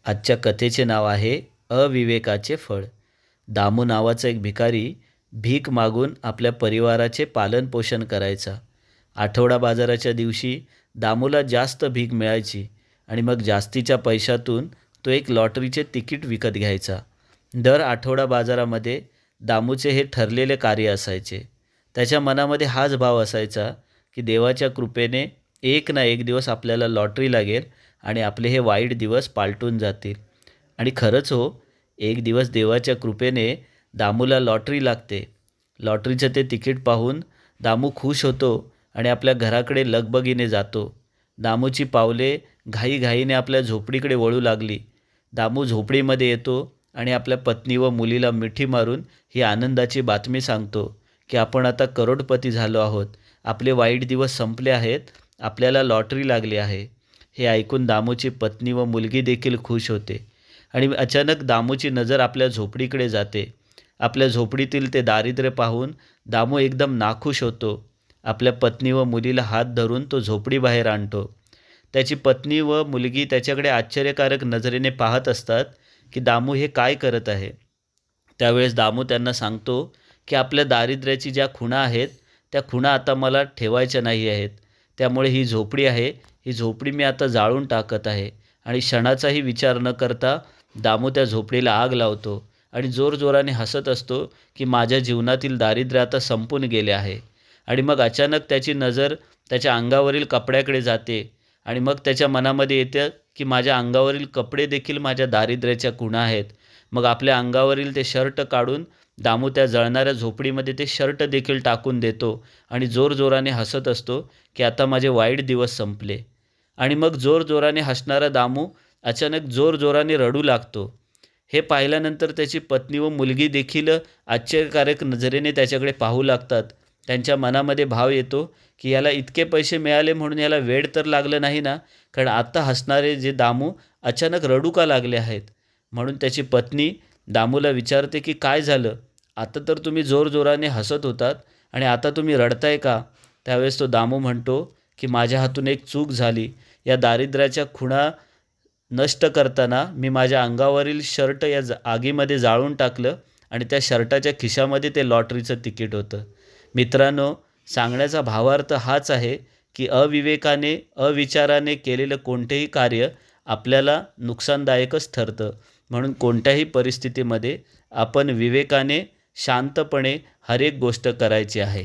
आजच्या कथेचे नाव आहे अविवेकाचे फळ. दामू नावाचा एक भिकारी भीक मागून आपल्या परिवाराचे पालनपोषण करायचा. आठवडा बाजाराच्या दिवशी दामूला जास्त भीक मिळायची आणि मग जास्तीच्या पैशातून तो एक लॉटरीचे तिकीट विकत घ्यायचा. दर आठवडा बाजारामध्ये दामूचे हे ठरलेले कार्य असायचे. त्याच्या मनामध्ये हाच भाव असायचा की देवाच्या कृपेने एक ना एक दिवस आपल्याला लॉटरी लागेल आणि आपले हे वाईट दिवस पालटून जातील. आणि खरंच हो, एक दिवस देवाच्या कृपेने दामूला लॉटरी लागते. लॉटरीचं ते तिकीट पाहून दामू खुश होतो आणि आपल्या घराकडे लगबगीने जातो. दामूची पावले घाईघाईने आपल्या झोपडीकडे वळू लागली. दामू झोपडीमध्ये येतो आणि आपल्या पत्नी व मुलीला मिठी मारून ही आनंदाची बातमी सांगतो की आपण आता करोडपती झालो आहोत. आपले वाईट दिवस संपले आहेत. आपल्याला लॉटरी लागली आहे. हे ऐकून दामूची पत्नी व मुलगी देखील खुश होते. आणि अचानक दामूची नजर आपल्या झोपडीकडे जाते. आपल्या झोपडीतील ते दारिद्र्य पाहून दामू एकदम नाखुश होतो. आपल्या पत्नी व मुलीला हात धरून तो झोपडीबाहेर आणतो. त्याची पत्नी व मुलगी त्याच्याकडे आश्चर्यकारक नजरेने पाहत असतात की दामू हे काय करत आहे. त्यावेळेस दामू त्यांना सांगतो की आपल्या दारिद्र्याची ज्या खुणा आहेत त्या खुणा आता मला ठेवायच्या नाही आहेत. त्यामुळे ही झोपडी आहे, ही झोपडी मी आता जाळून टाकत आहे. आणि क्षणाचाही विचार न करता दामू त्या झोपडीला आग लावतो आणि जोरजोराने हसत असतो की माझ्या जीवनातील दारिद्र्य आता संपून गेले आहे. आणि मग अचानक त्याची नजर त्याच्या अंगावरील कपड्याकडे जाते आणि मग त्याच्या मनामध्ये येतं की माझ्या अंगावरील कपडे देखील माझ्या दारिद्र्याच्या खुणा आहेत. मग आपल्या अंगावरील ते शर्ट काढून दामू त्या जळणाऱ्या झोपडीमध्ये ते शर्ट देखील टाकून देतो आणि जोरजोराने हसत असतो की आता माझे वाईट दिवस संपले. आणि मग जोरजोराने हसणारा दामू अचानक जोरजोराने रडू लागतो. हे पाहिल्यानंतर त्याची पत्नी व मुलगी देखील आश्चर्यकारक नजरेने त्याच्याकडे पाहू लागतात. त्यांच्या मनामध्ये भाव येतो की याला इतके पैसे मिळाले म्हणून याला वेड तर लागलं नाही ना, कारण आता हसणारे जे दामू अचानक रडू का लागले आहेत. म्हणून त्याची पत्नी दामूला विचारते की काय झालं, आता तर तुम्ही जोरजोराने हसत होतात आणि आता तुम्ही रडताय का. त्यावेळेस तो दामू म्हणतो की माझ्या हातून एक चूक झाली. या दारिद्र्याच्या खुणा नष्ट करताना मी माझ्या अंगावरील शर्ट या आगीमध्ये जाळून टाकलं आणि त्या शर्टाच्या खिशामध्ये ते लॉटरीचं तिकीट होतं. मित्रांनो, सांगण्याचा भावार्थ हाच आहे की अविवेकाने अविचाराने केलेलं कोणतेही कार्य आपल्याला नुकसानदायकच ठरतं. म्हणून कोणत्याही परिस्थितीमध्ये आपण विवेकाने शांतपणे हर एक गोष्ट करायची आहे.